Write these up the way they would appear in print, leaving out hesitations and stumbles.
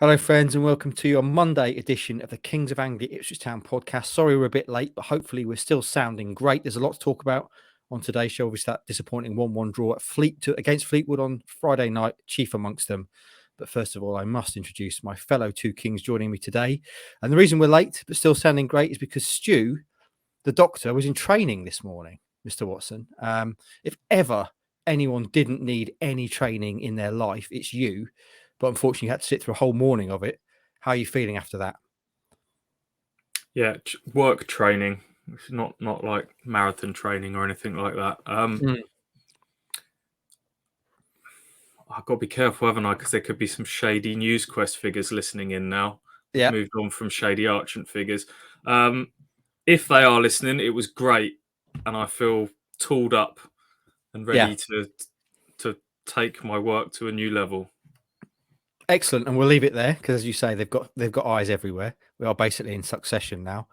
Hello, friends, and welcome to your Monday edition of the Kings of Anglia Ipswich Town podcast. Sorry we're a bit late, but hopefully we're still sounding great. There's a lot to talk about on today's show. Obviously, that disappointing 1-1 draw at against Fleetwood on Friday night, chief amongst them. But first of all, I must introduce my fellow two Kings joining me today. And the reason we're late, but still sounding great, is because Stu, the doctor, was in training this morning, Mr. Watson. If ever anyone didn't need any training in their life, it's you. But unfortunately, you had to sit through a whole morning of it. How are you feeling after that? Yeah, work training. It's not like marathon training or anything like that. I've got to be careful, haven't I? Because there could be some shady News Quest figures listening in now. Yeah. Moved on from shady Archant figures. If they are listening, it was great. And I feel tooled up and ready to take my work to a new level. Excellent, and we'll leave it there because, as you say, they've got eyes everywhere. We are basically in succession now,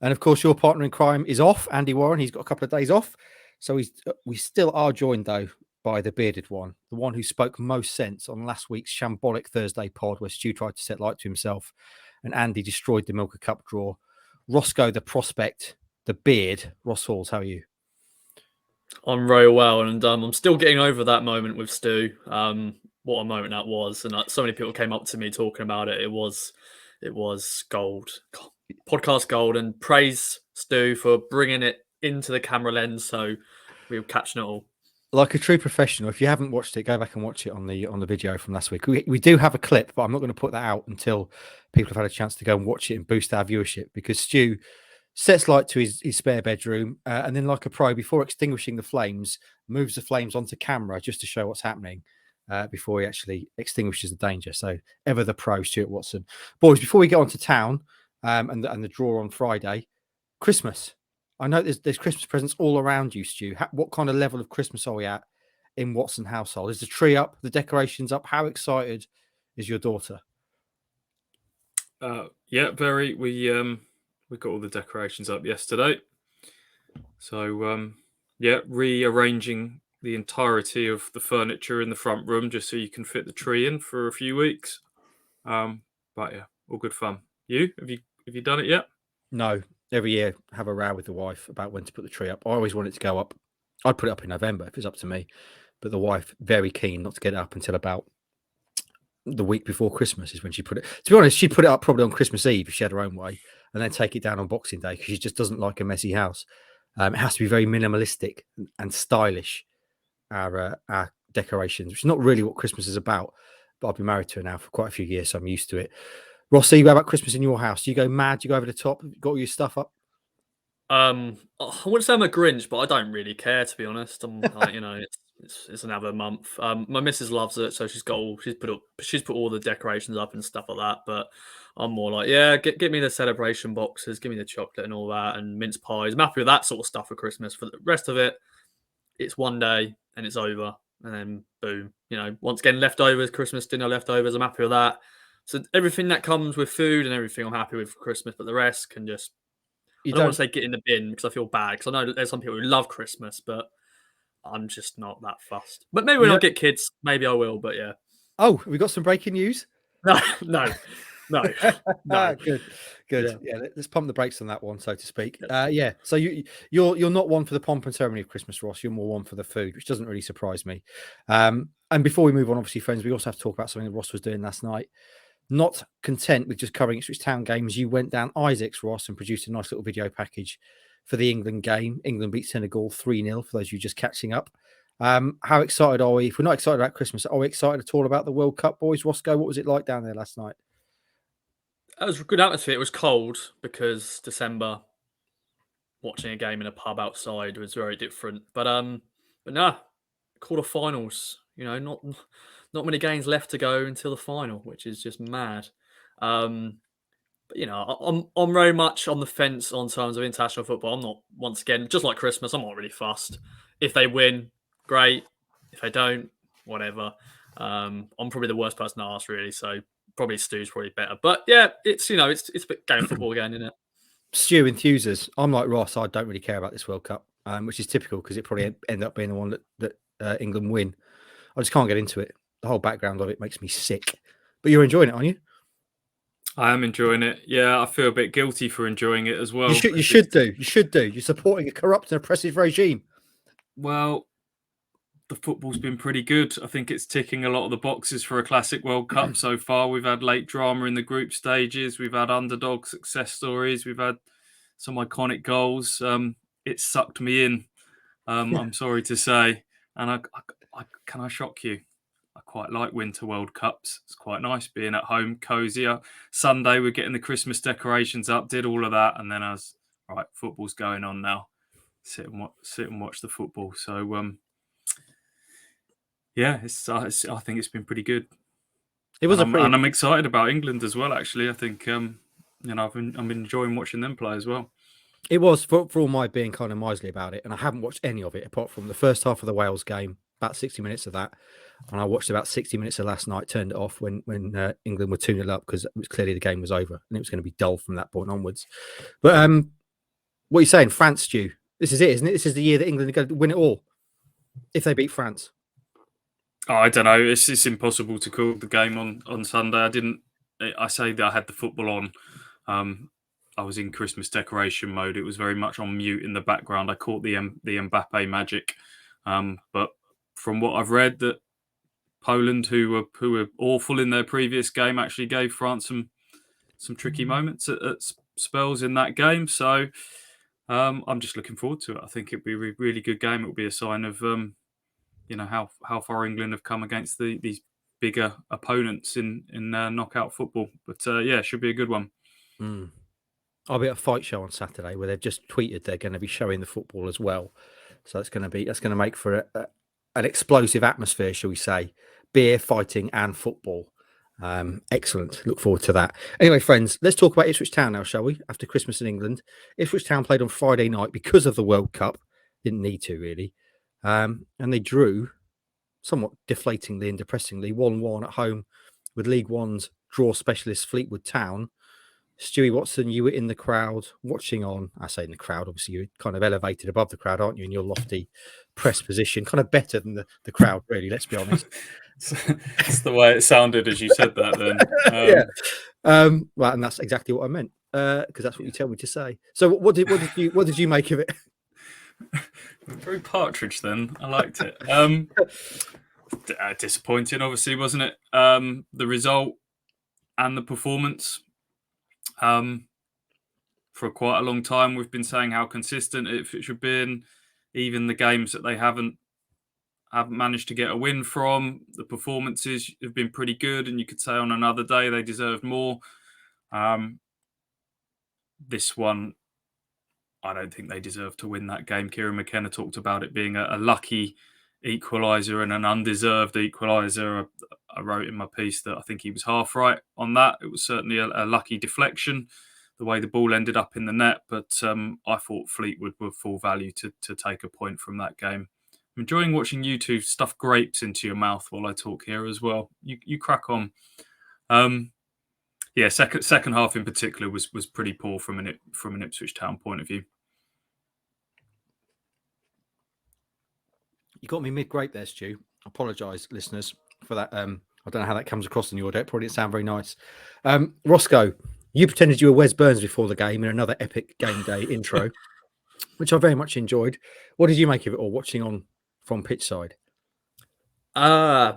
and of course, your partner in crime is off, Andy Warren. He's got a couple of days off, so we still are joined though by the bearded one, the one who spoke most sense on last week's shambolic Thursday pod, where Stu tried to set light to himself, and Andy destroyed the Milker Cup draw. Roscoe, the prospect, the beard. Ross Halls, how are you? I'm very well, and I'm still getting over that moment with Stu. What a moment that was, and so many people came up to me talking about it. It was gold, podcast gold, and praise Stu for bringing it into the camera lens, so we were catching it all. Like a true professional. If you haven't watched it, go back and watch it on the video from last week. We do have a clip, but I'm not going to put that out until people have had a chance to go and watch it and boost our viewership, because Stu sets light to his spare bedroom, and then, like a pro, before extinguishing the flames, moves the flames onto camera just to show what's happening before he actually extinguishes the danger. So ever the pro, Stuart Watson. Boys, before we get on to town and the draw on Friday, Christmas. I know there's Christmas presents all around you, Stu. What kind of level of Christmas are we at in Watson household? Is the tree up, the decorations up? How excited is your daughter? Yeah, very. We got all the decorations up yesterday. So, rearranging the entirety of the furniture in the front room just so you can fit the tree in for a few weeks. But yeah, all good fun. You have you done it yet? No. Every year, have a row with the wife about when to put the tree up. I always want it to go up. I'd put it up in November if it's up to me. But the wife, very keen not to get it up until about the week before Christmas is when she put it. To be honest, she'd put it up probably on Christmas Eve if she had her own way, and then take it down on Boxing Day because she just doesn't like a messy house. It has to be very minimalistic and stylish, our decorations, which is not really what Christmas is about. But I've been married to her now for quite a few years, so I'm used to it. Rossi, what about Christmas in your house? Do you go mad? Do you go over the top? Got all your stuff up? I wouldn't say I'm a Grinch, but I don't really care, to be honest. I'm like, it's another month. My missus loves it, so she's put all the decorations up and stuff like that. But I'm more like, yeah, get me the celebration boxes, give me the chocolate and all that, and mince pies. I'm happy with that sort of stuff for Christmas. For the rest of it, it's one day and it's over, and then boom. Once again, leftovers, Christmas dinner leftovers. I'm happy with that. So everything that comes with food and everything, I'm happy with for Christmas. But the rest can just. I don't want to say get in the bin because I feel bad, because I know there's some people who love Christmas, but I'm just not that fussed. But maybe when I get kids, maybe I will. But yeah. Oh, we got some breaking news. No. Good. Yeah, let's pump the brakes on that one, so to speak. Yeah. So you're not one for the pomp and ceremony of Christmas, Ross. You're more one for the food, which doesn't really surprise me. And before we move on, obviously, friends, we also have to talk about something that Ross was doing last night. Not content with just covering Ipswich Town games, you went down Isaac's, Ross, and produced a nice little video package for the England game. England beat Senegal 3-0, for those of you just catching up. How excited are we? If we're not excited about Christmas, are we excited at all about the World Cup, boys? Roscoe, what was it like down there last night? It was a good atmosphere. It was cold because December, watching a game in a pub outside was very different. But nah, quarterfinals, not many games left to go until the final, which is just mad. But I'm very much on the fence on terms of international football. I'm not, once again, just like Christmas, I'm not really fussed. If they win, great. If they don't, whatever. I'm probably the worst person to ask, really. So probably Stu's probably better. But yeah, it's it's a bit game of football again, isn't it? Stu enthuses. I'm like Ross. I don't really care about this World Cup, which is typical because it probably end up being the one that England win. I just can't get into it. The whole background of it makes me sick. But you're enjoying it, aren't you? I am enjoying it. Yeah, I feel a bit guilty for enjoying it as well. You should do. You should do. You're supporting a corrupt and oppressive regime. Well, the football's been pretty good. I think it's ticking a lot of the boxes for a classic World Cup so far. We've had late drama in the group stages. We've had underdog success stories. We've had some iconic goals. It sucked me in. I'm sorry to say, and can I shock you? I quite like Winter World Cups. It's quite nice being at home, cozier. Sunday, we're getting the Christmas decorations up. Did all of that, and then I was right. Football's going on now. Sit and watch the football. So, yeah, I think it's been pretty good. It was and I'm excited about England as well. Actually, I think I'm enjoying watching them play as well. It was for all my being kind of miserly about it, and I haven't watched any of it apart from the first half of the Wales game, about 60 minutes of that, and I watched about 60 minutes of last night. Turned it off when England were 2-0 up because it was clearly the game was over and it was going to be dull from that point onwards. But what are you saying, France, Stu? This is it, isn't it? This is the year that England are going to win it all if they beat France. Oh, I don't know. It's impossible to call the game on Sunday. I say that I had the football on. I was in Christmas decoration mode. It was very much on mute in the background. I caught the Mbappe magic, but from what I've read, that Poland, who were awful in their previous game, actually gave France some tricky moments at spells in that game. So I'm just looking forward to it. I think it'll be a really good game. It'll be a sign of how far England have come against these bigger opponents in knockout football. But yeah, it should be a good one. I'll be at a fight show on Saturday where they've just tweeted they're going to be showing the football as well. So that's going to make for an explosive atmosphere, shall we say? Beer, fighting, and football. Excellent. Look forward to that. Anyway, friends, let's talk about Ipswich Town now, shall we? After Christmas in England, Ipswich Town played on Friday night because of the World Cup. Didn't need to really, and they drew somewhat deflatingly and depressingly 1-1 at home with League One's draw specialist Fleetwood Town. Stuart Watson, you were in the crowd watching on. I say in the crowd, obviously you're kind of elevated above the crowd, aren't you, in your lofty press position? Kind of better than the crowd, really, let's be honest. That's the way it sounded as you said that then. Yeah. Well, and that's exactly what I meant, because that's what you tell me to say. So what did you make of it? Very Partridge then. I liked it. Disappointing, obviously, wasn't it? The result and the performance. For quite a long time, we've been saying how consistent it should be, and even the games that they haven't managed to get a win from, the performances have been pretty good, and you could say on another day they deserved more. This one, I don't think they deserve to win that game. Kieran McKenna talked about it being a lucky equaliser and an undeserved equaliser. I wrote in my piece that I think he was half right on that. It was certainly a lucky deflection, the way the ball ended up in the net. But I thought Fleetwood were full value to take a point from that game. I'm enjoying watching you two stuff grapes into your mouth while I talk here as well. You crack on. Yeah, second half in particular was pretty poor from an Ipswich Town point of view. You got me mid-grape there, Stu. I apologise, listeners, for that. I don't know how that comes across in your audio. It probably didn't sound very nice. Roscoe, you pretended you were Wes Burns before the game in another epic game day intro, which I very much enjoyed. What did you make of it all, watching on from pitch side? I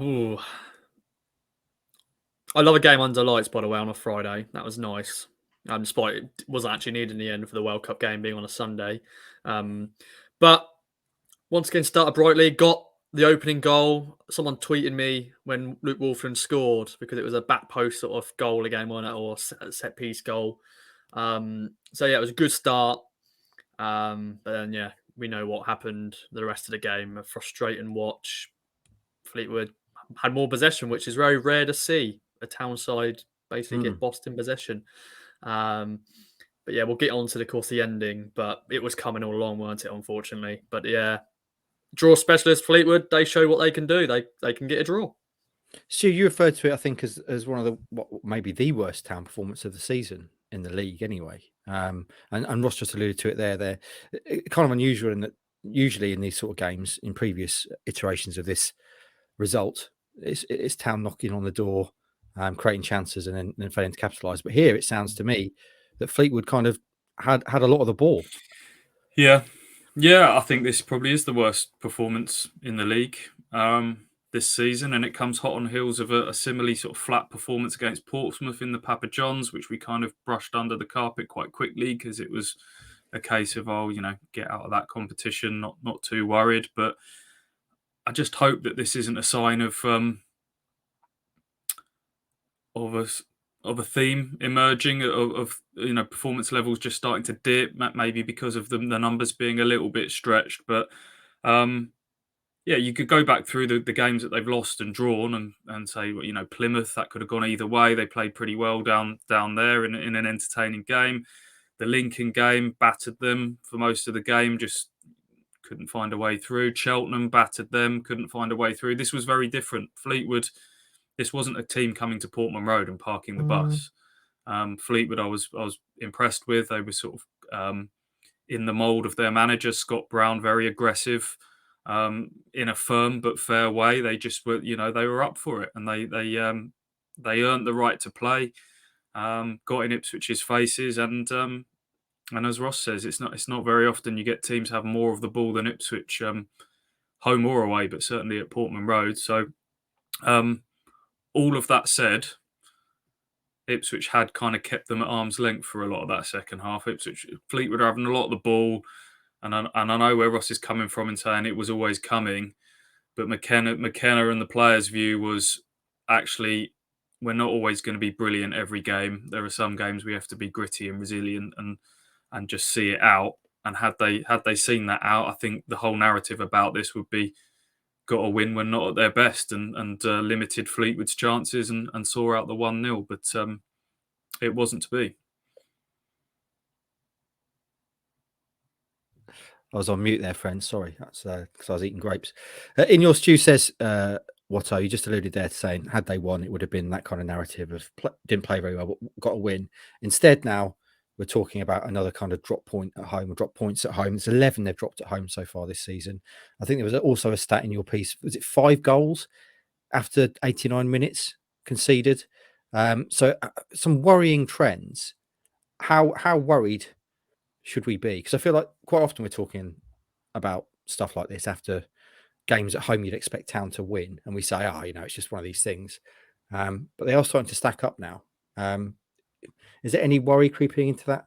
love a game under lights, by the way, on a Friday. That was nice. Despite it wasn't actually needed in the end for the World Cup game being on a Sunday. But once again, started brightly, got the opening goal. Someone tweeted me when Luke Wolfram scored because it was a back post sort of goal again, wasn't it, or set piece goal. So yeah, it was a good start. But then yeah, we know what happened the rest of the game. A frustrating watch. Fleetwood had more possession, which is very rare to see. A Town side basically get bossed in possession. But yeah, we'll get on to the ending. But it was coming all along, weren't it? Unfortunately, but yeah. Draw specialist Fleetwood, they show what they can do. They can get a draw. Stu, you referred to it, I think, as one of maybe the worst Town performance of the season in the league, anyway. And Ross just alluded to it there. They're kind of unusual in that usually in these sort of games, in previous iterations of this result, it's Town knocking on the door creating chances and then failing to capitalise. But here it sounds to me that Fleetwood kind of had a lot of the ball. Yeah, I think this probably is the worst performance in the league this season, and it comes hot on the heels of a similarly sort of flat performance against Portsmouth in the Papa John's, which we kind of brushed under the carpet quite quickly because it was a case of, get out of that competition, not too worried. But I just hope that this isn't a sign of a theme emerging of performance levels just starting to dip, maybe because of the numbers being a little bit stretched. But you could go back through the games that they've lost and drawn and say, Plymouth, that could have gone either way. They played pretty well down there in an entertaining game. The Lincoln game battered them for most of the game, just couldn't find a way through. Cheltenham battered them, couldn't find a way through. This was very different. Fleetwood, this wasn't a team coming to Portman Road and parking the bus. Fleetwood, I was impressed with. They were sort of in the mould of their manager, Scott Brown, very aggressive, in a firm but fair way. They just were, they were up for it, and they earned the right to play. Got in Ipswich's faces, and as Ross says, it's not very often you get teams have more of the ball than Ipswich, home or away, but certainly at Portman Road. So, all of that said, Ipswich had kind of kept them at arm's length for a lot of that second half. Fleetwood are having a lot of the ball, and I know where Ross is coming from in saying it was always coming, but McKenna and the players' view was actually, we're not always going to be brilliant every game. There are some games we have to be gritty and resilient and just see it out. And had they seen that out, I think the whole narrative about this would be got a win when not at their best and limited Fleetwood's chances and saw out the 1-0. But it wasn't to be. I was on mute there, friends. Sorry, that's because I was eating grapes. In your Stu says, Watto, you just alluded there to saying, had they won, it would have been that kind of narrative of didn't play very well, but got a win. Instead, now we're talking about another kind of drop point at home, or drop points at home. It's 11 they've dropped at home so far this season. I think there was also a stat in your piece. Was it 5 goals after 89 minutes conceded? So some worrying trends. How worried should we be? Because I feel like quite often we're talking about stuff like this after games at home you'd expect Town to win, and we say, it's just one of these things. But they are starting to stack up now. Is there any worry creeping into that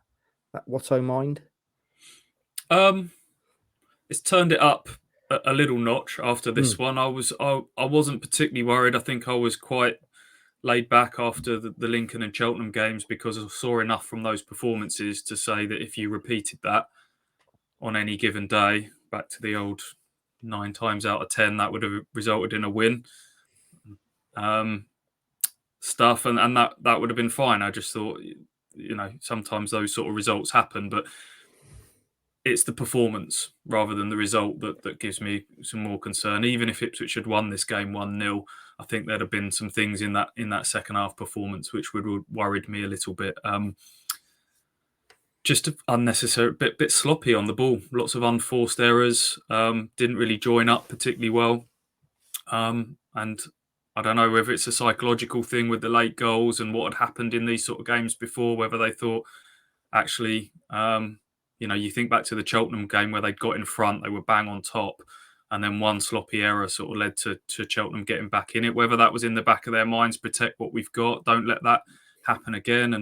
Watto mind? It's turned it up a little notch after this one. I wasn't particularly worried. I think I was quite laid back after the Lincoln and Cheltenham games because I saw enough from those performances to say that if you repeated that on any given day, back to the old 9 times out of 10, that would have resulted in a win. Stuff and that would have been fine. I just thought, sometimes those sort of results happen, but it's the performance rather than the result that gives me some more concern. Even if Ipswich had won this game 1-0, I think there'd have been some things in that second half performance which would have worried me a little bit. Just unnecessary, bit sloppy on the ball. Lots of unforced errors. Didn't really join up particularly well. And I don't know whether it's a psychological thing with the late goals and what had happened in these sort of games before, whether they thought, actually, you think back to the Cheltenham game where they'd got in front, they were bang on top, and then one sloppy error sort of led to Cheltenham getting back in it. Whether that was in the back of their minds, protect what we've got, don't let that happen again,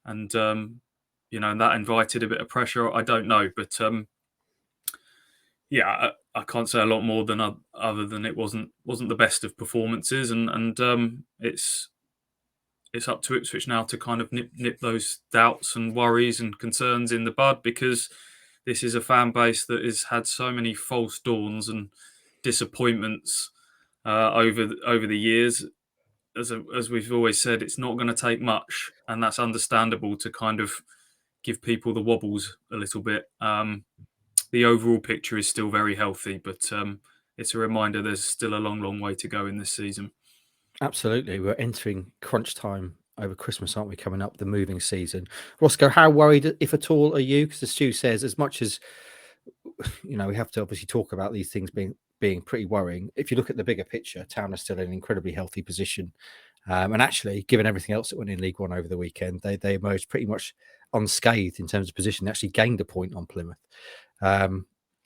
and that invited a bit of pressure. I don't know, but I can't say a lot more than other than it wasn't the best of performances, and it's up to Ipswich now to kind of nip those doubts and worries and concerns in the bud, because this is a fan base that has had so many false dawns and disappointments over the years. As we've always said, it's not going to take much, and that's understandable to kind of give people the wobbles a little bit. The overall picture is still very healthy, but it's a reminder there's still a long, long way to go in this season. Absolutely. We're entering crunch time over Christmas, aren't we, coming up, the moving season. Roscoe, how worried, if at all, are you? Because as Stu says, as much as, we have to obviously talk about these things being pretty worrying, if you look at the bigger picture, Town are still in an incredibly healthy position. And actually, given everything else that went in League One over the weekend, they emerged pretty much unscathed in terms of position. They actually gained a point on Plymouth.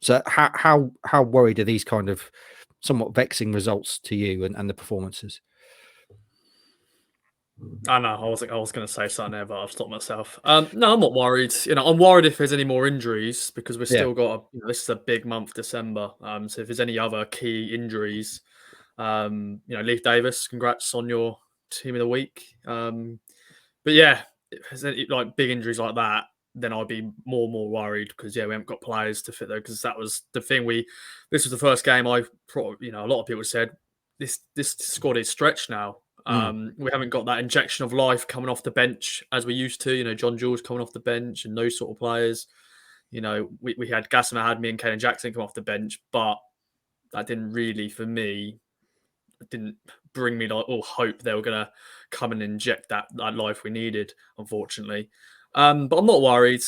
So how worried are these kind of somewhat vexing results to you and the performances? I know. I was going to say something there, but I've stopped myself. No, I'm not worried. I'm worried if there's any more injuries because we've still got this is a big month, December. So if there's any other key injuries, Leif Davis, congrats on your team of the week. But yeah, if there's any big injuries like that, then I'd be more and more worried because we haven't got players to fit there. Because that was the thing. This was the first game a lot of people said this squad is stretched now. We haven't got that injection of life coming off the bench as we used to. John Jules coming off the bench and those sort of players. We had Gassama, Hadmi, and Kane Jackson come off the bench, but that didn't really, for me, didn't bring me hope they were going to come and inject that life we needed, unfortunately. But I'm not worried.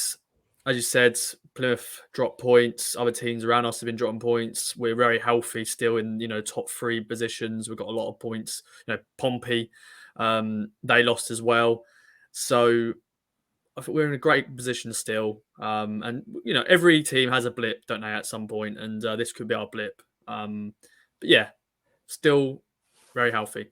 As you said, Plymouth dropped points. Other teams around us have been dropping points. We're very healthy still in, top 3 positions. We've got a lot of points. Pompey, they lost as well. So I think we're in a great position still. And, every team has a blip, don't they, at some point? And this could be our blip. But yeah, still very healthy.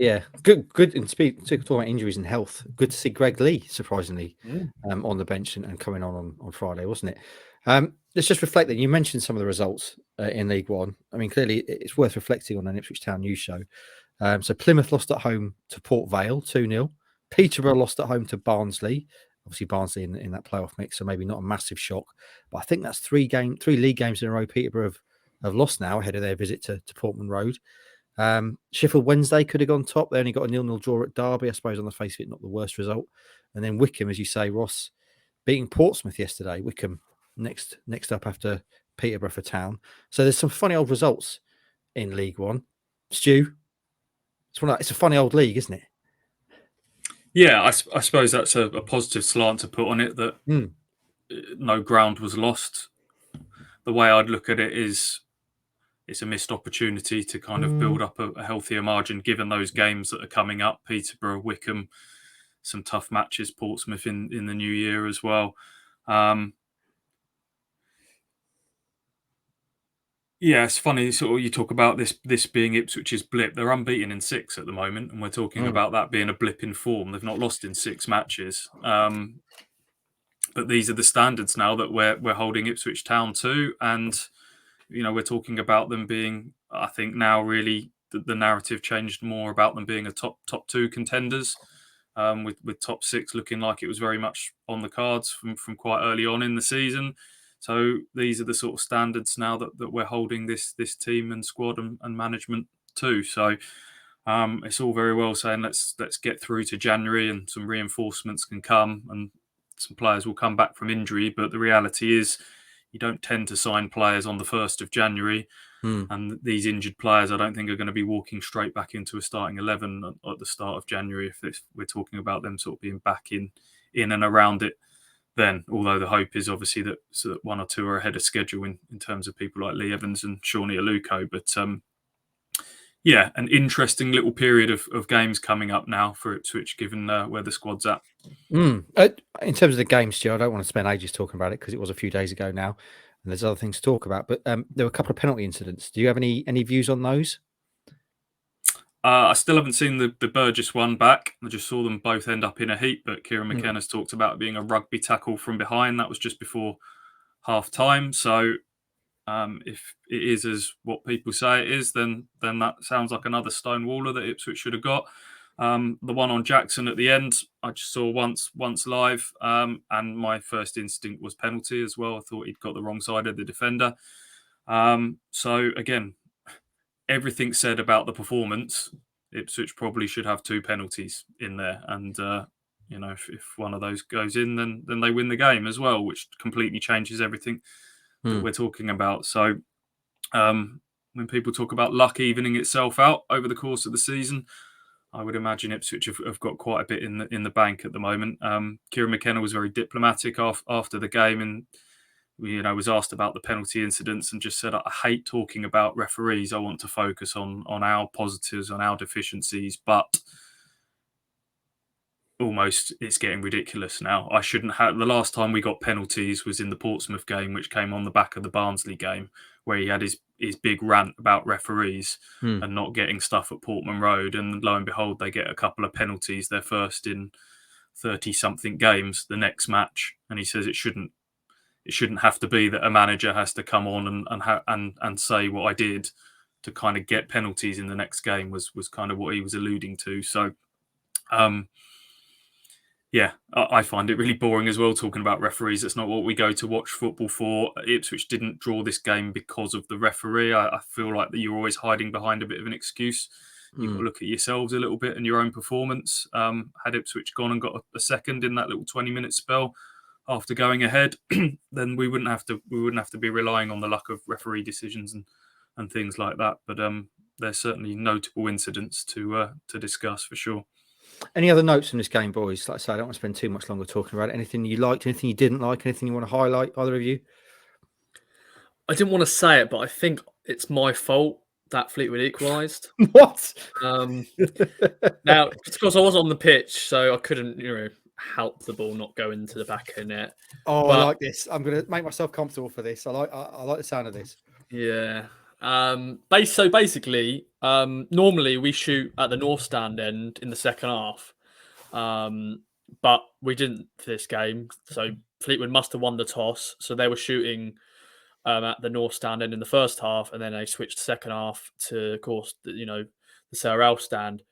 Yeah, good. And talking about injuries and health, good to see Greg Lee surprisingly on the bench and coming on Friday, wasn't it? Let's just reflect that you mentioned some of the results in League One. I mean, clearly it's worth reflecting on an Ipswich Town news show. So Plymouth lost at home to Port Vale 2-0. Peterborough lost at home to Barnsley. Obviously, Barnsley in that playoff mix, so maybe not a massive shock. But I think that's 3 league games in a row Peterborough have lost now ahead of their visit to Portman Road. Sheffield Wednesday could have gone top. They only got a 0-0 draw at Derby. I suppose on the face of it, not the worst result. And then Wickham, as you say, Ross, beating Portsmouth yesterday. Wickham next up after Peterborough for Town. So there's some funny old results in League One. Stu, it's a funny old league, isn't it? Yeah, I suppose that's a positive slant to put on it, that no ground was lost. The way I'd look at it is it's a missed opportunity to kind of build up a healthier margin, given those games that are coming up. Peterborough, Wickham, some tough matches, Portsmouth in the new year as well. Yeah, it's funny. Sort of, you talk about this being Ipswich's blip. They're unbeaten in 6 at the moment, and we're talking about that being a blip in form. They've not lost in 6 matches. But these are the standards now that we're holding Ipswich Town to, and we're talking about them being, I think now really the narrative changed more about them being a top 2 contenders, with top 6 looking like it was very much on the cards from quite early on in the season. So these are the sort of standards now that we're holding this team and squad and management to. So it's all very well saying let's get through to January and some reinforcements can come and some players will come back from injury. But the reality is you don't tend to sign players on the 1st of January. And these injured players, I don't think, are going to be walking straight back into a starting 11 at the start of January if we're talking about them sort of being back in and around it then. Although the hope is obviously that 1 or 2 are ahead of schedule in terms of people like Lee Evans and Shawnee Aluko. But yeah, an interesting little period of games coming up now for Ipswich, given where the squad's at. In terms of the game, Stu, I don't want to spend ages talking about it because it was a few days ago now, and there's other things to talk about. But there were a couple of penalty incidents. Do you have any views on those? I still haven't seen the Burgess one back. I just saw them both end up in a heap. But Kieran McKenna's talked about it being a rugby tackle from behind. That was just before half time. So if it is as what people say it is, then that sounds like another stonewaller that Ipswich should have got. The one on Jackson at the end, I just saw once live, and my first instinct was penalty as well. I thought he'd got the wrong side of the defender. So again, everything said about the performance, Ipswich probably should have 2 penalties in there. And, if one of those goes in, then they win the game as well, which completely changes everything that we're talking about. So when people talk about luck evening itself out over the course of the season, I would imagine Ipswich have got quite a bit in the bank at the moment. Kieran McKenna was very diplomatic after the game and was asked about the penalty incidents and just said, I hate talking about referees. I want to focus on our positives, on our deficiencies. But almost it's getting ridiculous now. I shouldn't have. The last time we got penalties was in the Portsmouth game, which came on the back of the Barnsley game, where he had his big rant about referees and not getting stuff at Portman Road. And lo and behold, they get a couple of penalties, their first in 30-something games, the next match. And he says it shouldn't have to be that a manager has to come on and say what I did to kind of get penalties in the next game was kind of what he was alluding to. So, yeah, I find it really boring as well, talking about referees. It's not what we go to watch football for. Ipswich didn't draw this game because of the referee. I feel like that you're always hiding behind a bit of an excuse. You've got to look at yourselves a little bit and your own performance. Had Ipswich gone and got a second in that little 20-minute spell after going ahead, then we wouldn't have to be relying on the luck of referee decisions and things like that. But there's certainly notable incidents to discuss for sure. Any other notes from this game, boys? Like I say, I don't want to spend too much longer talking about it. Anything you liked, anything you didn't like, anything you want to highlight, either of you? I didn't want to say it, but I think it's my fault that Fleetwood equalised. What? Now, it's because I wasn't on the pitch, so I couldn't, help the ball not go into the back of the net. Oh, but I like this. I'm going to make myself comfortable for this. I like the sound of this. Yeah. So basically, normally we shoot at the north stand end in the second half, but we didn't for this game. So Fleetwood must have won the toss. So they were shooting at the north stand end in the first half, and then they switched the second half to, of course, the Sarah L stand.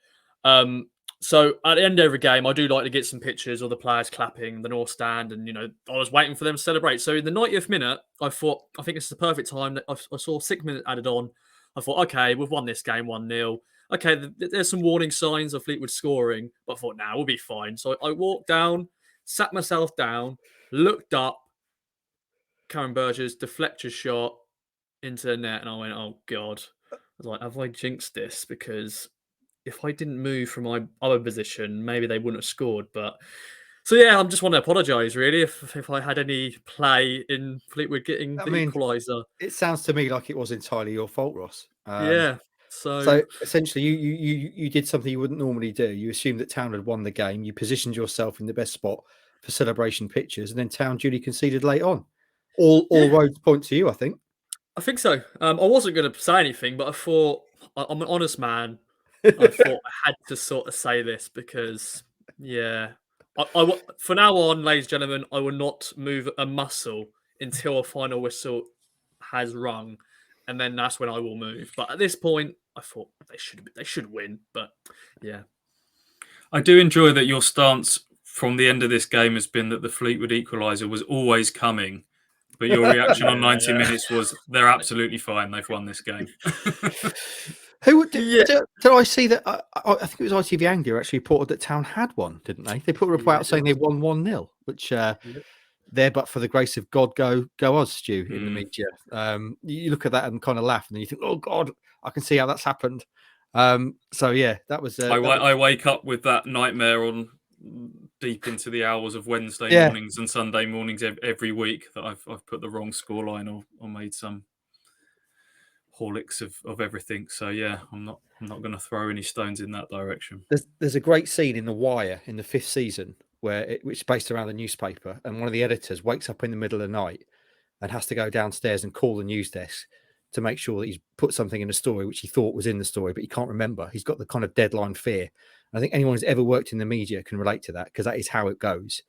So at the end of every game, I do like to get some pictures of the players clapping the north stand, and I was waiting for them to celebrate. So in the 90th minute, I thought, I think this is the perfect time. That I saw 6 minutes added on. I thought, okay, we've won this game 1-0. Okay, there's some warning signs of Fleetwood scoring, but I thought, we'll be fine. So I walked down, sat myself down, looked up. Karen Burgess deflector shot into the net, and I went, oh God. I was like, have I jinxed this? Because if I didn't move from my other position, maybe they wouldn't have scored. But so yeah, I just want to apologise really if I had any play in Fleetwood getting the equaliser. It sounds to me like it was entirely your fault, Ross. Yeah. So essentially, you did something you wouldn't normally do. You assumed that Town had won the game. You positioned yourself in the best spot for celebration pictures, and then Town duly conceded late on. All roads point to you, I think. I think so. I wasn't going to say anything, but I thought I'm an honest man. I thought I had to sort of say this because, yeah, I for now on, ladies and gentlemen, I will not move a muscle until a final whistle has rung, and then that's when I will move. But at this point, I thought they should win. But yeah, I do enjoy that your stance from the end of this game has been that the Fleetwood equaliser was always coming. But your reaction on 90 minutes was they're absolutely fine. They've won this game. Did I see that? I think it was ITV Anglia actually reported that Town had won, didn't they? They put a report out saying they won 1-0, which there, but for the grace of God, go us, Stu, in the media. You look at that and kind of laugh, and then you think, oh God, I can see how that's happened. So yeah, that was. I wake up with that nightmare on deep into the hours of Wednesday mornings and Sunday mornings every week that I've put the wrong scoreline or made some horlicks of everything. So yeah, I'm not going to throw any stones in that direction. There's a great scene in The Wire in the 5th season which is based around the newspaper, and one of the editors wakes up in the middle of the night and has to go downstairs and call the news desk to make sure that he's put something in the story which he thought was in the story, but he can't remember. He's got the kind of deadline fear. I think anyone who's ever worked in the media can relate to that, because that is how it goes.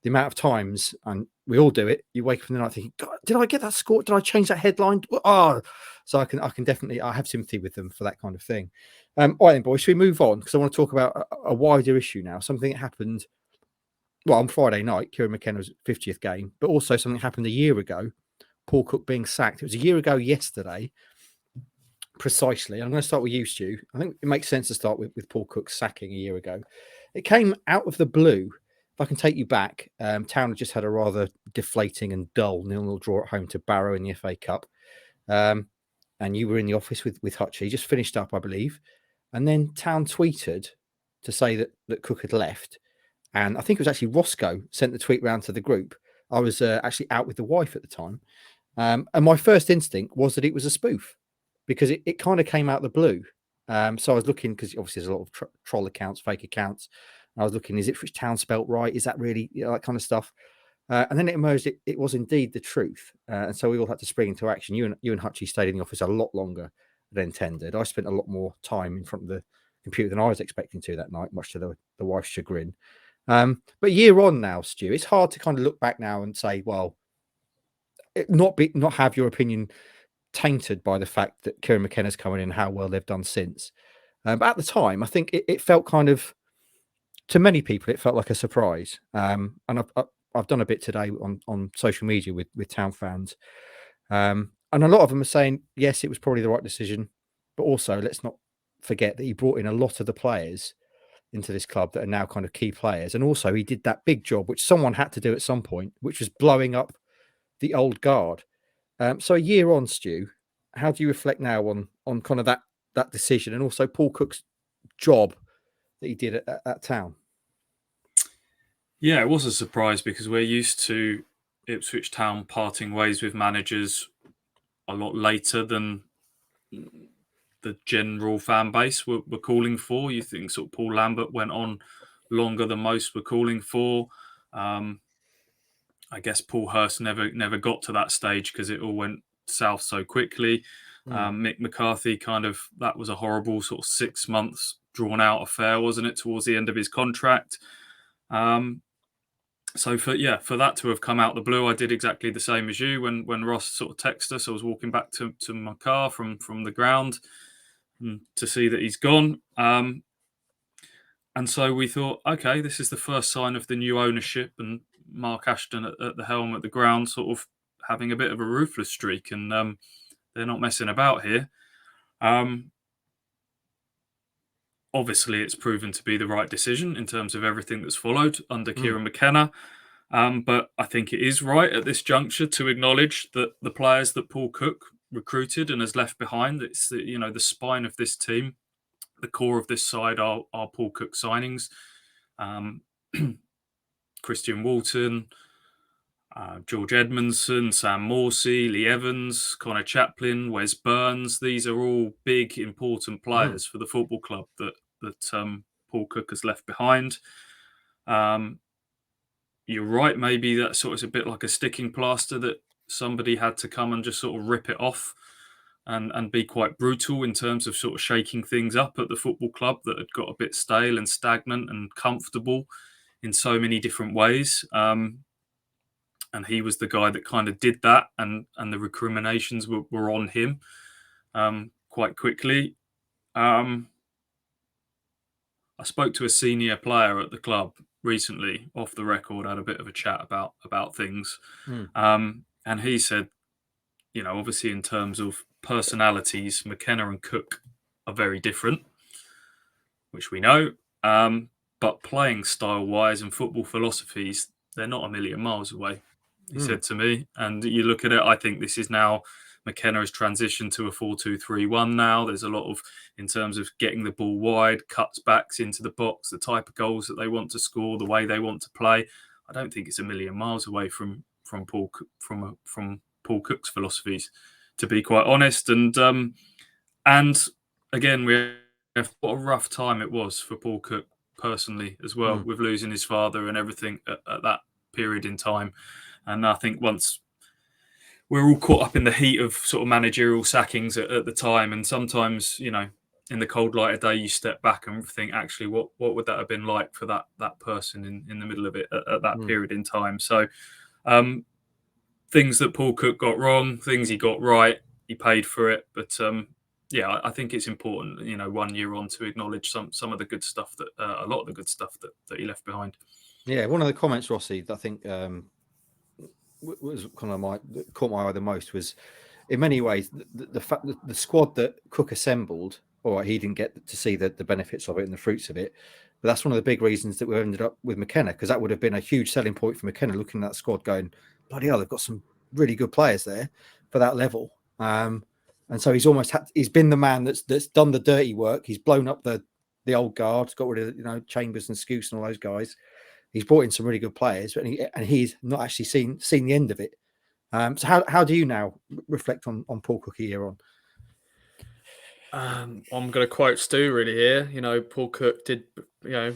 The amount of times, and we all do it, you wake up in the night thinking, God, did I get that score? Did I change that headline? Oh, so I can definitely, I have sympathy with them for that kind of thing. All right then, boys, should we move on? Because I want to talk about a wider issue now. Something that happened, well, on Friday night, Kieran McKenna's 50th game, but also something happened a year ago, Paul Cook being sacked. It was a year ago yesterday, precisely. I'm going to start with you, Stu. I think it makes sense to start with Paul Cook sacking a year ago. It came out of the blue. If I can take you back, Town had just had a rather deflating and dull 0-0 draw at home to Barrow in the FA Cup. And you were in the office with Hutchie, just finished up, I believe. And then Town tweeted to say that Cook had left. And I think it was actually Roscoe sent the tweet round to the group. I was actually out with the wife at the time. And my first instinct was that it was a spoof, because it kind of came out of the blue. So I was looking, because obviously there's a lot of troll accounts, fake accounts. I was looking, is Ipswich Town spelt right? Is that really, that kind of stuff? And then it emerged it was indeed the truth. And so we all had to spring into action. You and Hutchie stayed in the office a lot longer than intended. I spent a lot more time in front of the computer than I was expecting to that night, much to the wife's chagrin. But a year on now, Stu, it's hard to kind of look back now and say, well, not have your opinion tainted by the fact that Kieran McKenna's coming in and how well they've done since. But at the time, I think it felt kind of, to many people, it felt like a surprise. And I've done a bit today on social media with Town fans. And a lot of them are saying, yes, it was probably the right decision. But also, let's not forget that he brought in a lot of the players into this club that are now kind of key players. And also, he did that big job, which someone had to do at some point, which was blowing up the old guard. So a year on, Stu, how do you reflect now on kind of that decision, and also Paul Cook's job that he did at Town? Yeah, it was a surprise because we're used to Ipswich Town parting ways with managers a lot later than the general fan base were calling for. You think sort of Paul Lambert went on longer than most were calling for. I guess Paul Hurst never got to that stage because it all went south so quickly. Mick McCarthy that was a horrible sort of 6 months drawn out affair, wasn't it, towards the end of his contract. So for that to have come out the blue, I did exactly the same as you. When Ross sort of texted us, I was walking back to my car from the ground to see that he's gone. And so we thought, okay, this is the first sign of the new ownership and Mark Ashton at the helm at the ground, sort of having a bit of a ruthless streak, and they're not messing about here. Obviously, it's proven to be the right decision in terms of everything that's followed under Kieran McKenna. But I think it is right at this juncture to acknowledge that the players that Paul Cook recruited and has left behind, it's the spine of this team, the core of this side are Paul Cook signings. Christian Walton, George Edmondson, Sam Morsey, Lee Evans, Connor Chaplin, Wes Burns. These are all big, important players for the football club that Paul Cook has left behind. You're right, maybe that sort of is a bit like a sticking plaster that somebody had to come and just sort of rip it off and be quite brutal in terms of sort of shaking things up at the football club that had got a bit stale and stagnant and comfortable in so many different ways. And he was the guy that kind of did that, and the recriminations were on him quite quickly. I spoke to a senior player at the club recently, off the record, had a bit of a chat about things. And he said, obviously in terms of personalities, McKenna and Cook are very different, which we know. But playing style-wise and football philosophies, they're not a million miles away, he said to me. And you look at it, I think this is now, McKenna has transitioned to a 4-2-3-1 now. There's a lot of, in terms of getting the ball wide, cuts backs into the box, the type of goals that they want to score, the way they want to play. I don't think it's a million miles away from Paul Cook's philosophies, to be quite honest. And again, what a rough time it was for Paul Cook personally as well, with losing his father and everything at that period in time. And I think once we're all caught up in the heat of sort of managerial sackings at the time, and sometimes, in the cold light of day, you step back and think, actually, what would that have been like for that person in the middle of it at that period in time? So things that Paul Cook got wrong, things he got right, he paid for it. But I think it's important, 1 year on, to acknowledge some of the good stuff that a lot of the good stuff that he left behind. Yeah, one of the comments, Rossi, I think was kind of caught my eye the most was, in many ways, the fact that the squad that Cook assembled, all right, he didn't get to see the benefits of it and the fruits of it, but that's one of the big reasons that we ended up with McKenna, because that would have been a huge selling point for McKenna, looking at that squad going, bloody hell, they've got some really good players there for that level. And so he's been the man that's done the dirty work. He's blown up the old guard, got rid of Chambers and Scouse and all those guys. He's brought in some really good players, and he's not actually seen the end of it. So how do you now reflect on Paul Cook a year on? I'm going to quote Stu really here. Paul Cook did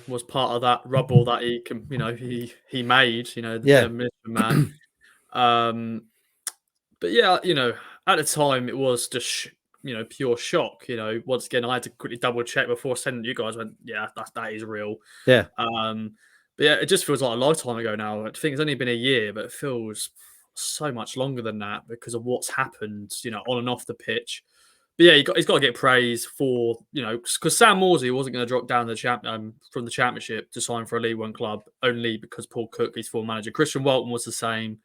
was part of that rubble that he made, the Yeah. demolition man. But yeah, at the time it was just pure shock. Once again, I had to quickly double check before sending you guys. Went, yeah, that is real. Yeah. But yeah, it just feels like a lifetime ago now. I think it's only been a year, but it feels so much longer than that because of what's happened, on and off the pitch. But yeah, he's got to get praise for, because Sam Morsey wasn't going to drop down from the Championship to sign for a League One club only because Paul Cook, his former manager, Christian Walton was the same,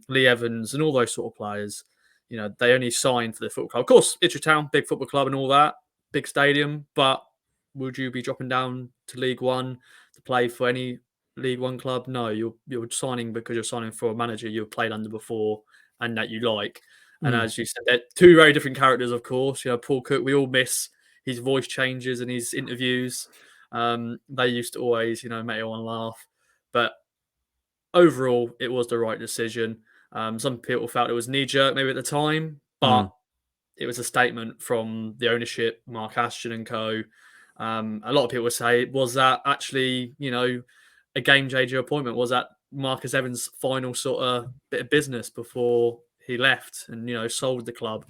Lee Evans and all those sort of players. They only signed for the football club. Of course, Ipswich Town, big football club and all that, big stadium. But would you be dropping down to League One to play for any League One club? No, you're signing because you're signing for a manager you've played under before and that you like. And as you said, they're two very different characters, of course. Paul Cook, we all miss his voice changes and his interviews. They used to always, make everyone laugh. But overall, it was the right decision. Some people felt it was knee-jerk maybe at the time, but it was a statement from the ownership, Mark Ashton and co. A lot of people would say, was that actually, a game-changer appointment? Was that Marcus Evans' final sort of bit of business before he left and, sold the club?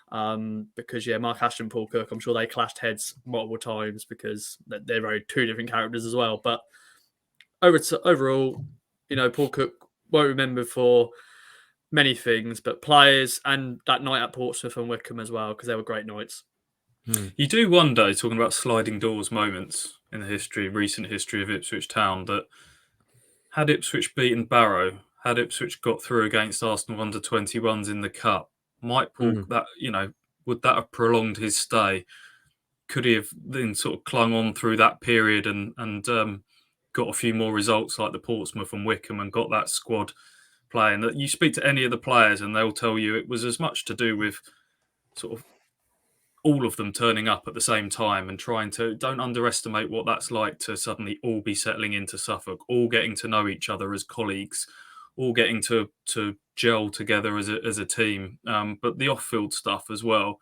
Because, Mark Ashton and Paul Cook, I'm sure they clashed heads multiple times because they're very two different characters as well. But overall, Paul Cook won't remember for many things, but players and that night at Portsmouth and Wickham as well, because they were great nights. You do wonder, talking about sliding doors moments in the recent history of Ipswich Town, that had Ipswich beaten Barrow, had Ipswich got through against Arsenal under-21s in the Cup, might Paul would that have prolonged his stay? Could he have then sort of clung on through that period and got a few more results like the Portsmouth and Wickham and got that squad playing? That you speak to any of the players and they'll tell you it was as much to do with sort of all of them turning up at the same time and don't underestimate what that's like to suddenly all be settling into Suffolk, all getting to know each other as colleagues, all getting to gel together as a team. But the off-field stuff as well,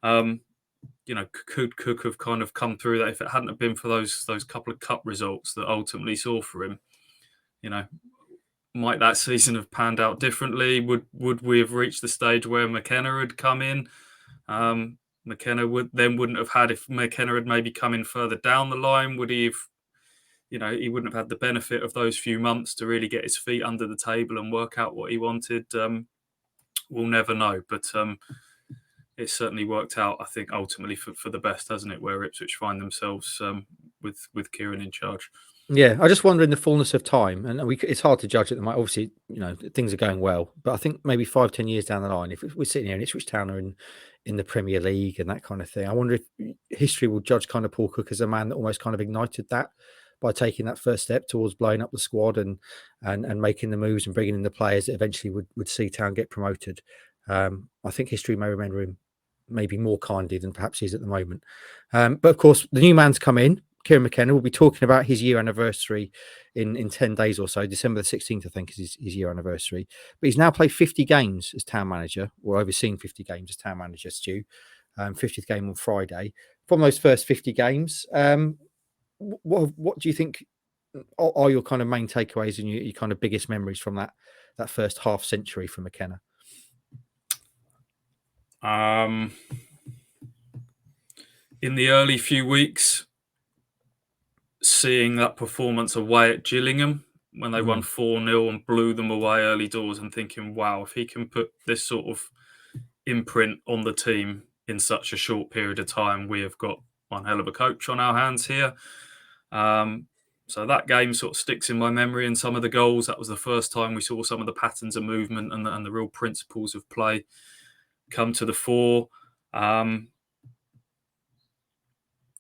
could Cook have kind of come through that if it hadn't have been for those couple of cup results that ultimately saw for him? Might that season have panned out differently? Would we have reached the stage where McKenna had come in? McKenna wouldn't have had, if McKenna had maybe come in further down the line, would he have, he wouldn't have had the benefit of those few months to really get his feet under the table and work out what he wanted. We'll never know, but it certainly worked out, I think, ultimately for the best, hasn't it, where Ipswich find themselves with Kieron in charge. Yeah, I just wonder in the fullness of time, and it's hard to judge at the moment. Obviously, things are going well, but I think maybe 5-10 years down the line, if we're sitting here in Ipswich Town or in the Premier League and that kind of thing, I wonder if history will judge kind of Paul Cook as a man that almost kind of ignited that by taking that first step towards blowing up the squad and making the moves and bringing in the players that eventually would see Town get promoted. I think history may remember him maybe more kindly than perhaps he is at the moment. But of course, the new man's come in. Kieran McKenna will be talking about his year anniversary in 10 days or so. December the 16th, I think, is his year anniversary. But he's now played 50 games as town manager, or overseen 50 games as town manager, Stu. 50th game on Friday. From those first 50 games, what do you think are your kind of main takeaways and your kind of biggest memories from that first half century from McKenna? In the early few weeks, seeing that performance away at Gillingham when they won 4-0 and blew them away early doors, and thinking, wow, if he can put this sort of imprint on the team in such a short period of time, we have got one hell of a coach on our hands here. So that game sort of sticks in my memory, and some of the goals, that was the first time we saw some of the patterns of movement and the real principles of play come to the fore.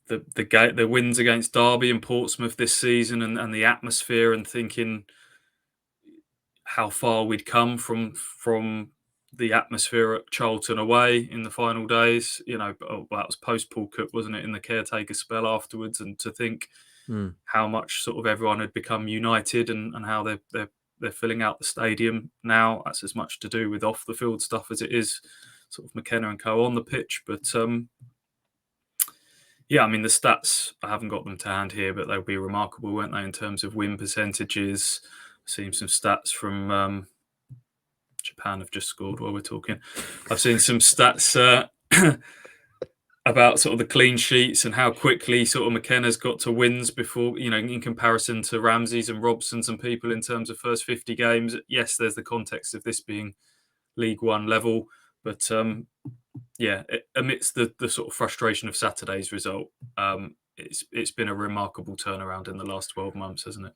The wins against Derby and Portsmouth this season and the atmosphere, and thinking how far we'd come from the atmosphere at Charlton away in the final days. That was post Paul Cook, wasn't it, in the caretaker spell afterwards, and to think how much sort of everyone had become united and how they're filling out the stadium now. That's as much to do with off the field stuff as it is sort of McKenna and co on the pitch. But Yeah, I mean, the stats, I haven't got them to hand here, but they'll be remarkable, won't they, in terms of win percentages? I've seen some stats from Japan have just scored while we're talking. I've seen some stats about sort of the clean sheets and how quickly sort of McKenna's got to wins before, in comparison to Ramsey's and Robson's and people in terms of first 50 games. Yes, there's the context of this being League One level, but amidst the sort of frustration of Saturday's result, it's been a remarkable turnaround in the last 12 months, hasn't it?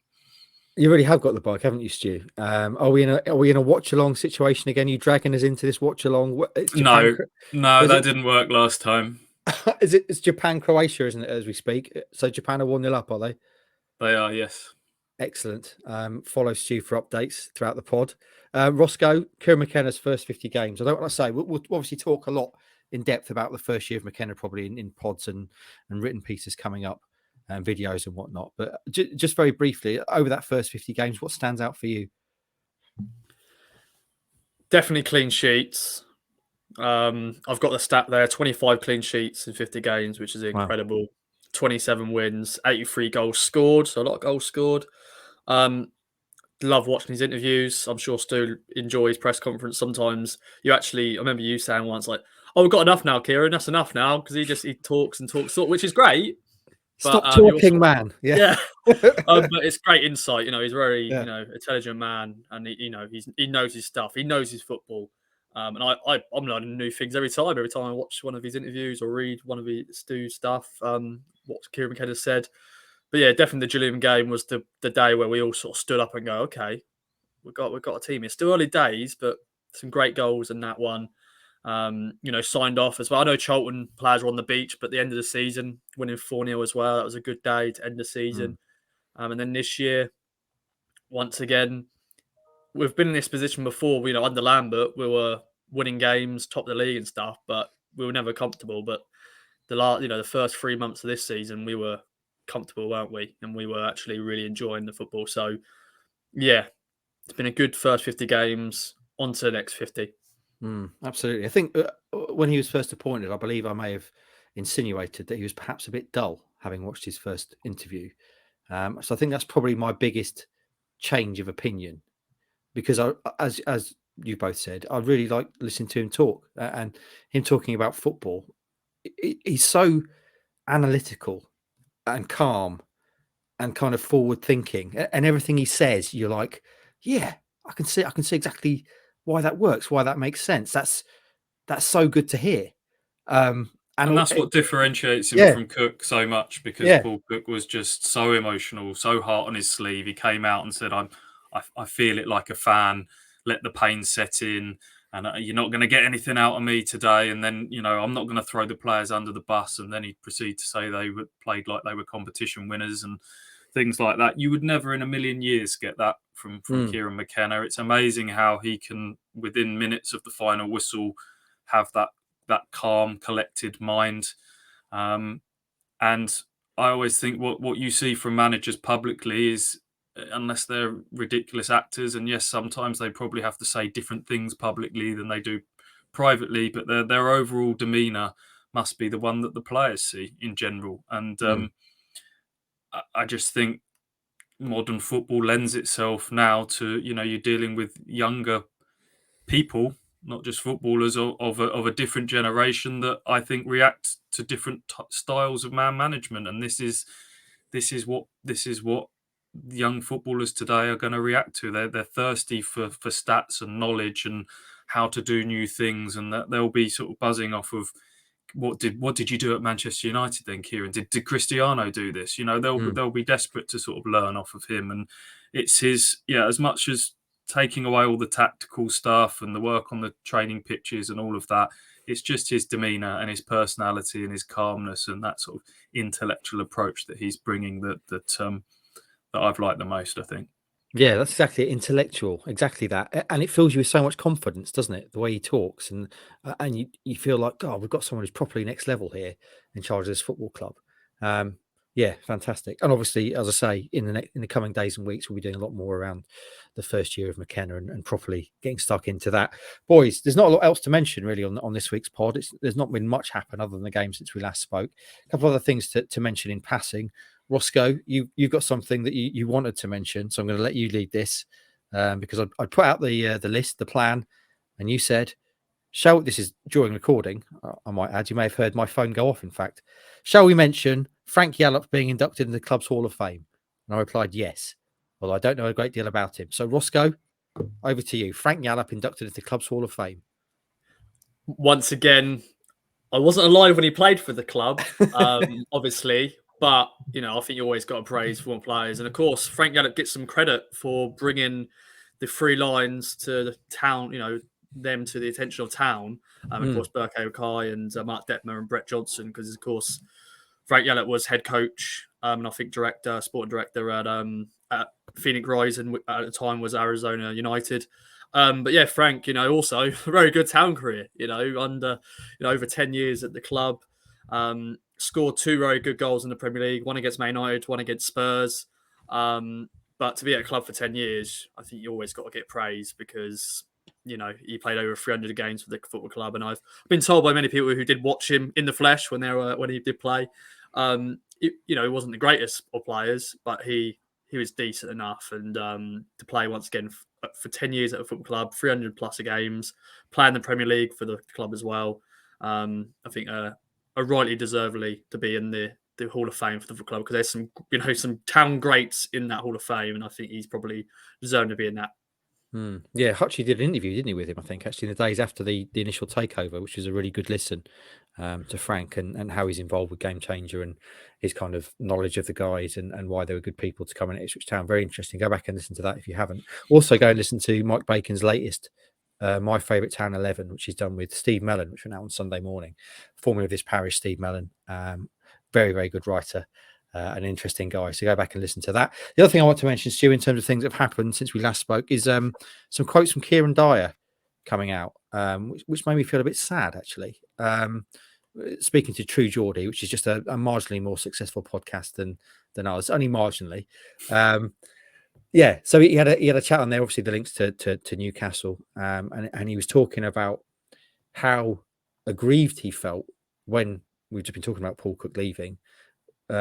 You really have got the bike, haven't you, Stu? Are we in a watch along situation again? Are you dragging us into this watch along? No, that didn't work last time. It's Japan Croatia, isn't it, as we speak? So Japan are 1-0 up, are they? They are, yes. Excellent. Follow Stu for updates throughout the pod. Roscoe, Kieran McKenna's first 50 games. I don't want to say we'll obviously talk a lot in depth about the first year of McKenna, probably in pods and written pieces coming up, and videos and whatnot. But just very briefly, over that first 50 games, what stands out for you? Definitely clean sheets. I've got the stat there: 25 clean sheets in 50 games, which is incredible. Wow. 27 wins, 83 goals scored, so a lot of goals scored. Love watching his interviews. I'm sure Stu enjoys press conference. Sometimes I remember you saying once, like, "Oh, we've got enough now, Kieran. That's enough now," because he talks and talks, which is great. Stop talking, man. Yeah. But it's great insight. He's very intelligent man, and he knows his stuff. He knows his football. And I'm learning new things every time. Every time I watch one of his interviews or read one of Stu's stuff, what Kieran McKenna said. But yeah, definitely the Gillingham game was the day where we all sort of stood up and go, okay, we've got a team. It's still early days, but some great goals in that one. Signed off as well. I know Charlton players were on the beach, but at the end of the season, winning 4-0 as well. That was a good day to end the season. And then this year, once again, we've been in this position before. Under Lambert, we were winning games, top of the league and stuff, but we were never comfortable. But the first 3 months of this season, we were comfortable, weren't we? And we were actually really enjoying the football. So, yeah, it's been a good first 50 games. On to the next 50. Absolutely. I think when he was first appointed, I believe I may have insinuated that he was perhaps a bit dull, having watched his first interview. So I think that's probably my biggest change of opinion, because as you both said, I really like listening to him talk, and him talking about football. He's so analytical and calm and kind of forward thinking, and everything he says, you're like, yeah, I can see exactly why that works, why that makes sense. That's so good to hear. And that's what differentiates him from Cook so much, because Paul Cook was just so emotional, so heart on his sleeve. He came out and said, I feel it like a fan, let the pain set in, and you're not going to get anything out of me today. And then, I'm not going to throw the players under the bus. And then he'd proceed to say they played like they were competition winners and things like that. You would never in a million years get that from Kieran McKenna. It's amazing how he can, within minutes of the final whistle, have that calm, collected mind. And I always think what you see from managers publicly is, unless they're ridiculous actors, and yes, sometimes they probably have to say different things publicly than they do privately, but their overall demeanour must be the one that the players see in general. And I just think modern football lends itself now to, you're dealing with younger people, not just footballers of a different generation that I think react to different styles of man management. And this is what young footballers today are going to react to. They're thirsty for stats and knowledge and how to do new things, and that they'll be sort of buzzing off of what did you do at Manchester United then, Kieran? Did Cristiano do this? They'll be desperate to sort of learn off of him. And it's his, as much as taking away all the tactical stuff and the work on the training pitches and all of that, it's just his demeanour and his personality and his calmness and that sort of intellectual approach that he's bringing that I've liked the most, I think. Yeah, that's exactly it. Intellectual, exactly that, and it fills you with so much confidence, doesn't it? The way he talks, and you feel like, God, we've got someone who's properly next level here in charge of this football club. Yeah, fantastic. And obviously, as I say, in the coming days and weeks, we'll be doing a lot more around the first year of McKenna and properly getting stuck into that. Boys, there's not a lot else to mention really on this week's pod. There's not been much happen other than the game since we last spoke. A couple of other things to mention in passing. Roscoe, you've got something that you wanted to mention, so I'm going to let you lead this because I put out the list, the plan, and you said, this is during recording, I might add, you may have heard my phone go off, in fact. Shall we mention Frank Yallop being inducted in the club's Hall of Fame? And I replied, yes. Well, I don't know a great deal about him. So, Roscoe, over to you. Frank Yallop inducted into the club's Hall of Fame. Once again, I wasn't alive when he played for the club, obviously. But, I think you always got to praise former players. And, of course, Frank Yallop gets some credit for bringing the three lines to the town, them to the attention of town. Of course, Burke Okai and Mark Detmer and Brett Johnson, because, of course, Frank Yallop was head coach and I think sporting director at Phoenix Rising at the time was Arizona United. But yeah, Frank, also a very good town career, under over 10 years at the club. Scored 2 very good goals in the Premier League, one against Man United, one against Spurs. But to be at a club for 10 years, I think you always got to get praise because he played over 300 games for the football club, and I've been told by many people who did watch him in the flesh when he did play. He wasn't the greatest of players, but he was decent enough, and to play once again for 10 years at a football club, 300 plus games, playing the Premier League for the club as well. I think are rightly deservedly to be in the Hall of Fame for the football club because there's some town greats in that Hall of Fame, and I think he's probably deserving to be in that. Yeah, Hutchie did an interview, didn't he, with him, I think, actually, in the days after the initial takeover, which was a really good listen to Frank and how he's involved with Game Changer and his kind of knowledge of the guys and why they were good people to come in at Ipswich Town. Very interesting. Go back and listen to that if you haven't. Also, go and listen to Mike Bacon's latest, My Favourite Town 11, which he's done with Steve Mellon, which went out on Sunday morning. Formerly of this parish, Steve Mellon. Very, very good writer. An interesting guy. So go back and listen to that. The other thing I want to mention, Stu, in terms of things that have happened since we last spoke, is some quotes from Kieron Dyer coming out, which made me feel a bit sad, actually. Speaking to True Geordie, which is just a marginally more successful podcast than ours, only marginally. Yeah, so he had a chat on there, obviously the links to Newcastle, and he was talking about how aggrieved he felt when we've just been talking about Paul Cook leaving.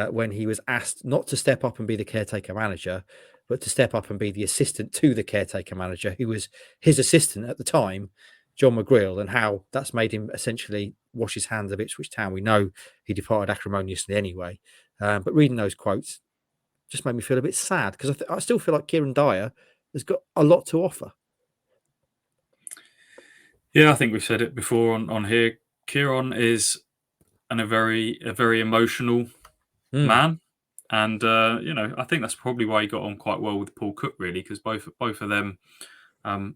When he was asked not to step up and be the caretaker manager, but to step up and be the assistant to the caretaker manager, who was his assistant at the time, John McGreal, and how that's made him essentially wash his hands of Ipswich Town. We know he departed acrimoniously anyway, but reading those quotes just made me feel a bit sad because I still feel like Kieron Dyer has got a lot to offer. Yeah, I think we've said it before on here. Kieron is a very emotional man, and I think that's probably why he got on quite well with Paul Cook, really, because both of them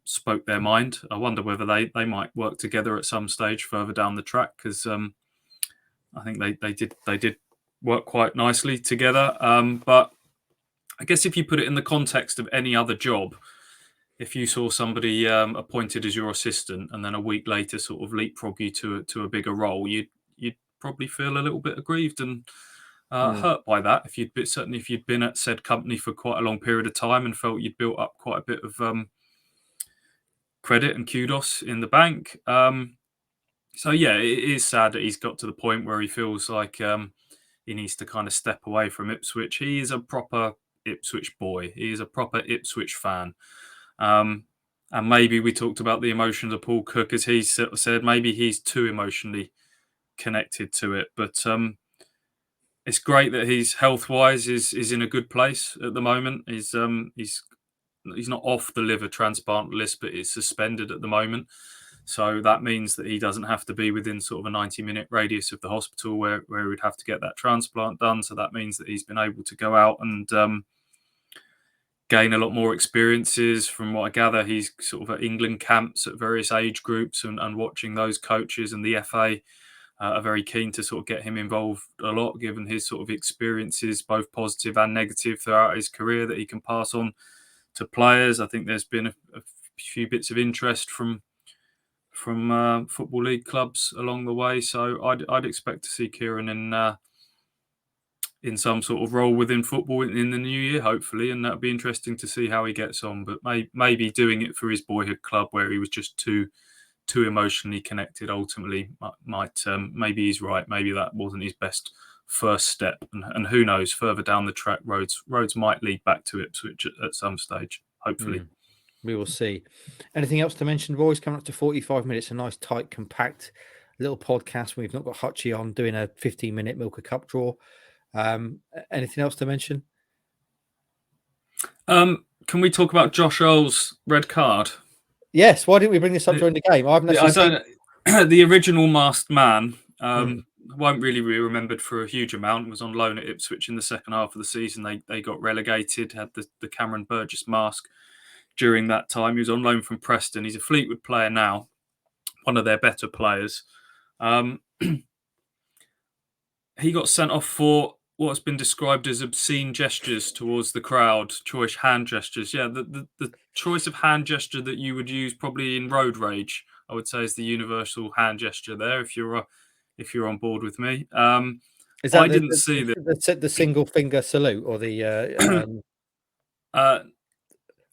spoke their mind. I wonder whether they might work together at some stage further down the track, because I think they did work quite nicely together. But I guess if you put it in the context of any other job, if you saw somebody appointed as your assistant and then a week later sort of leapfrog you to a bigger role, you'd probably feel a little bit aggrieved and hurt by that. If you'd been at said company for quite a long period of time and felt you'd built up quite a bit of credit and kudos in the bank. So yeah, it is sad that he's got to the point where he feels like he needs to kind of step away from Ipswich. He is a proper Ipswich boy. He is a proper Ipswich fan. And maybe we talked about the emotions of Paul Cook, as he said, maybe he's too emotionally connected to it. But it's great that he's health-wise is in a good place at the moment. He's not off the liver transplant list, but it's suspended at the moment. So that means that he doesn't have to be within sort of a 90-minute radius of the hospital where he would have to get that transplant done. So that means that he's been able to go out and gain a lot more experiences. From what I gather, he's sort of at England camps at various age groups and watching those coaches, and the FA are very keen to sort of get him involved a lot, given his sort of experiences, both positive and negative, throughout his career that he can pass on to players. I think there's been a few bits of interest from Football League clubs along the way. So I'd expect to see Kieron in some sort of role within football in the new year, hopefully, and that'll be interesting to see how he gets on. But maybe doing it for his boyhood club where he was just too emotionally connected ultimately might maybe he's right. Maybe that wasn't his best first step, and who knows, further down the track, roads might lead back to Ipswich at some stage, hopefully. We will see. Anything else to mention, boys? Coming up to 45 minutes, a nice, tight, compact little podcast. We've not got Hutchie on doing a 15-minute Milker Cup draw. Anything else to mention? Can we talk about Josh Earl's red card? Yes. Why didn't we bring this up during the game? The original masked man won't really be remembered for a huge amount. Was on loan at Ipswich in the second half of the season. They got relegated, had the Cameron Burgess mask during that time. He was on loan from Preston. He's a Fleetwood player now, one of their better players. He got sent off for what's been described as obscene gestures towards the crowd, choice hand gestures. Yeah, the choice of hand gesture that you would use probably in road rage, I would say, is the universal hand gesture there, if you're on board with me. Is that I didn't see the single finger salute or the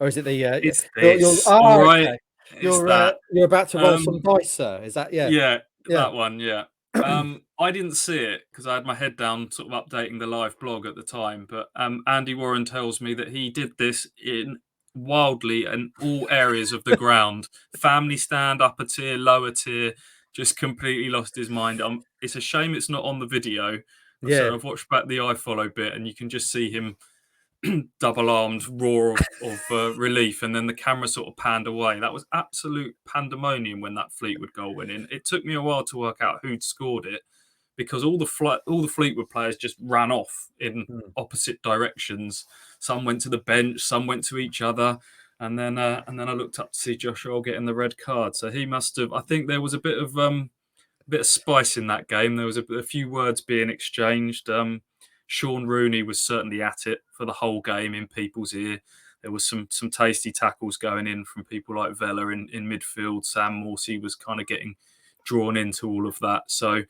or is it the it's this. All right. Okay. You're about to roll some dice, sir. Is that yeah, that one, yeah. I didn't see it because I had my head down sort of updating the live blog at the time, but Andy Warren tells me that he did this wildly in all areas of the ground. Family stand, upper tier, lower tier, just completely lost his mind. It's a shame it's not on the video. So I've watched back the iFollow bit and you can just see him double-armed roar of relief, and then the camera sort of panned away. That was absolute pandemonium when that Fleetwood goal went in. It took me a while to work out who'd scored it because all the Fleetwood players just ran off in opposite directions. Some went to the bench, some went to each other, and then I looked up to see Josh Earl getting the red card. So he must have. I think there was a bit of spice in that game. There was a few words being exchanged. Sean Rooney was certainly at it for the whole game in people's ear. There was some tasty tackles going in from people like Vella in midfield. Sam Morsey was kind of getting drawn into all of that. So,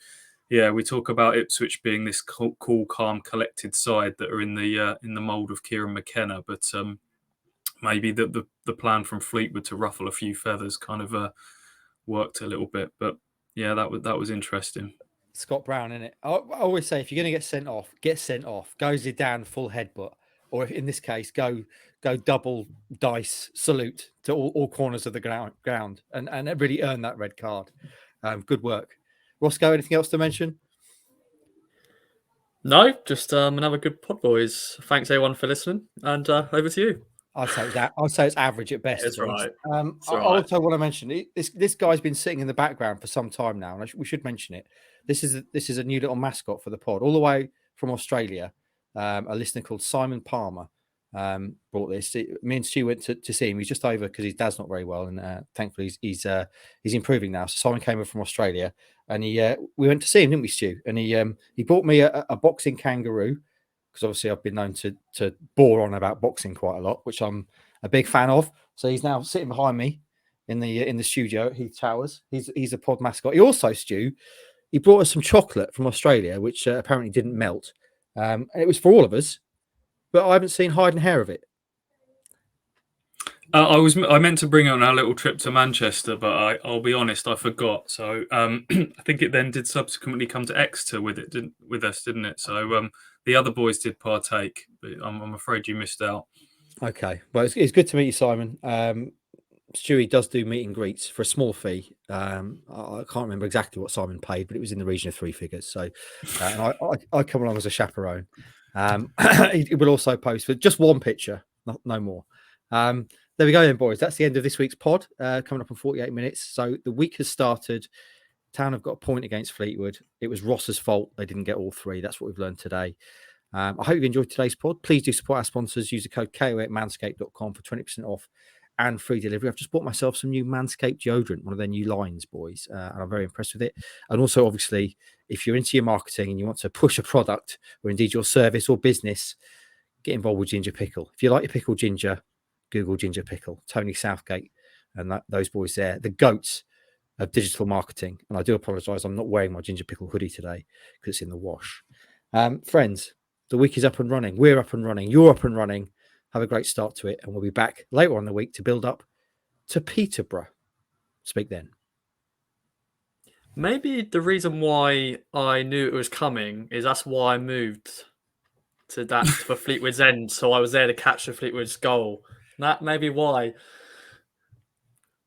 yeah, we talk about Ipswich being this cool, calm, collected side that are in the mould of Kieran McKenna, but maybe the plan from Fleetwood to ruffle a few feathers kind of worked a little bit. But yeah, that was interesting. Scott Brown, in it. I always say if you're going to get sent off. Go Zidane full headbutt, or in this case, go double dice salute to all corners of the ground, and really earn that red card. Good work, Roscoe. Anything else to mention? No, just another good pod, boys. Thanks everyone for listening, and over to you. I'd say it's average at best. It's right. I also want to mention this guy's been sitting in the background for some time now, and we should mention it. This is a new little mascot for the pod, all the way from Australia. A listener called Simon Palmer brought this. Me and Stu went to see him. He's just over because his dad's not very well, and thankfully he's improving now. So Simon came over from Australia, and we went to see him, didn't we, Stu? And he bought me a boxing kangaroo, because obviously I've been known to bore on about boxing quite a lot, which I'm a big fan of. So he's now sitting behind me in the studio at Heath Towers. He's a pod mascot. He also, Stu, he brought us some chocolate from Australia, which apparently didn't melt. And it was for all of us, but I haven't seen hide and hair of it. I meant to bring it on our little trip to Manchester, but I'll be honest, I forgot. So I think it then did subsequently come to Exeter with us, didn't it? So the other boys did partake, but I'm afraid you missed out. Okay, well, it's good to meet you, Simon. Stewie does do meet and greets for a small fee. I can't remember exactly what Simon paid, but it was in the region of 3 figures. So I come along as a chaperone. He will also post for just one picture, no more. There we go then, boys. That's the end of this week's pod, coming up in 48 minutes. So the week has started. Town have got a point against Fleetwood. It was Ross's fault they didn't get all 3. That's what we've learned today. I hope you enjoyed today's pod. Please do support our sponsors. Use the code KOA at manscaped.com for 20% off and free delivery. I've just bought myself some new Manscaped deodorant, one of their new lines, boys, and I'm very impressed with it. And also, obviously, if you're into your marketing and you want to push a product or indeed your service or business, get involved with Ginger Pickle. If you like your pickle ginger, Google Ginger Pickle. Tony Southgate and those boys there, the goats of digital marketing. And I do apologise, I'm not wearing my Ginger Pickle hoodie today because it's in the wash. Friends, The week is up and running. We're up and running. You're up and running. Have a great start to it. And we'll be back later on in the week to build up to Peterborough. Speak then. Maybe the reason why I knew it was coming is that's why I moved to that for Fleetwood's end. So I was there to catch the Fleetwood's goal. That may be why.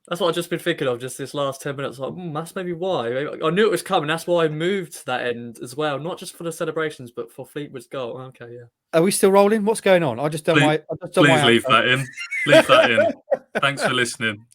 That's what I've just been thinking of just this last 10 minutes. Like, that's maybe why. I knew it was coming. That's why I moved to that end as well. Not just for the celebrations, but for Fleetwood's goal. Okay, yeah. Are we still rolling? What's going on? I just done my. Please leave that in. Leave that in. Thanks for listening.